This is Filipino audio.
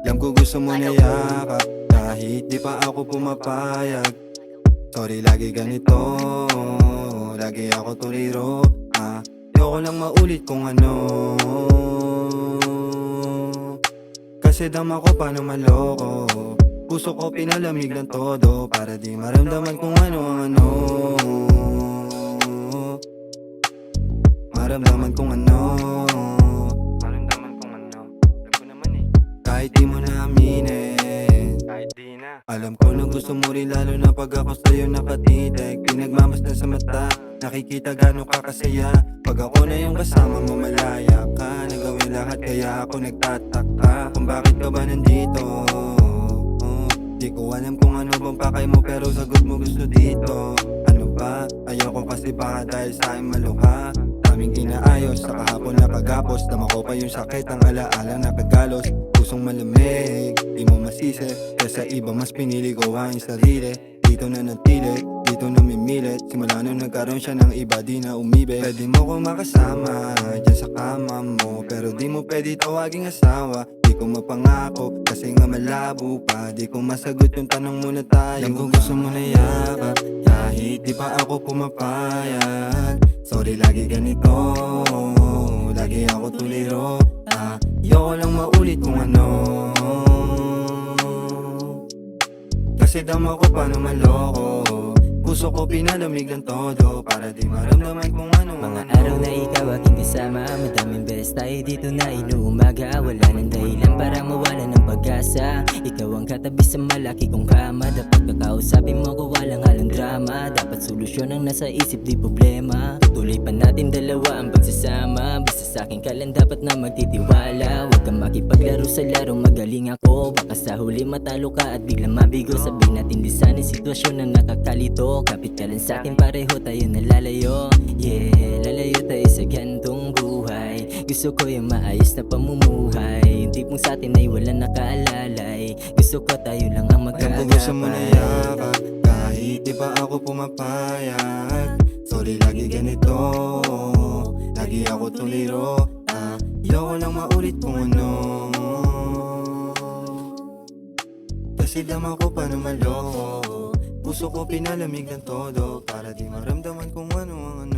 Alam ko gusto mo na yakap, kahit di pa ako pumapayag. Sorry lagi ganito, lagi ako tuliro. Ayoko lang maulit kung ano, kasi dama ko paano maloko. Puso ko pinalamig ng todo, para di maramdaman kung ano ang ano. Maramdaman kung ano, maramdaman kung ano. Alam ko naman eh, kahit di mo na aminin, kahit di na. Alam ko na gusto mo rin, lalo na pag ako sa'yo nakatitig. Pinagmamasdan sa mata, nakikita gano'n ka kasaya. Pag ako na yung kasama mo, malaya ka. Nagawin lahat kaya ako nagtataka kung bakit ka ba nandito. Di ko alam kung ano bang pakay mo, pero sagot mo gusto dito. Ano ba? Ayoko kasi baka dahil sa akin maluha. Daming inaayos, sa kahapon nakagapos. Dama ko pa yung sakit, ang alaala nakagalos. Pusong malamig, di mo masisi. Kesa iba mas pinili ko ang sarili. Dito na natili, dito na mimilit. Simula nung nagkaroon siya ng iba, di na umibig. Pwede mo ko makasama dyan sa kama mo, pero di mo pwede tawaging asawa. Di ko mapangako, kasi nga malabo pa. Di ko masagot yung tanong muna tayo. Alam ko gusto mo na yakap, kahit di pa ako pumapayag. Sorry lagi ganito, lagi ako tuliro. Ayoko lang maulit kung ano, kasi dama ko paano maloko. Puso ko pinalamig ng todo, para di maramdaman kung ano. Mga araw na ikaw aking kasama, madaming beses tayo dito na inuumaga. Wala nang dahilan para mawala ng pag-asa. Ikaw ang katabi sa malaki kong kama. Dapat kakausapin mo ko, walang halong drama. Dapat solusyon ang nasa isip, di problema. Tutuloy pa natin dalawa ang pagsasama. Basta sa'kin ka lang dapat na magtitiwala. Huwag kang makipaglaro sa laro, magaling ako. Baka sa huli matalo ka at biglang mabigo. Sabihin natin di sana sitwasyon na nakakalito. Kapit ka lang sa'kin, pareho tayo nalalayo. Yeah, lalayo tayo sa gantong buhay. Gusto ko yung maayos na pamumuhay, yung tipong sa'tin ay walang nakaalalay. Gusto ko tayo lang ang Alam ko gusto mo na magkaagapan. yakap, kahit di pa ako pumapayag. Sorry lagi ganito, lagi ako tuliro. Ayoko lang maulit kung ano, kasi dama ko paano maloko. Puso ko pinalamig ng todo, para di maramdaman kung ano ang ano.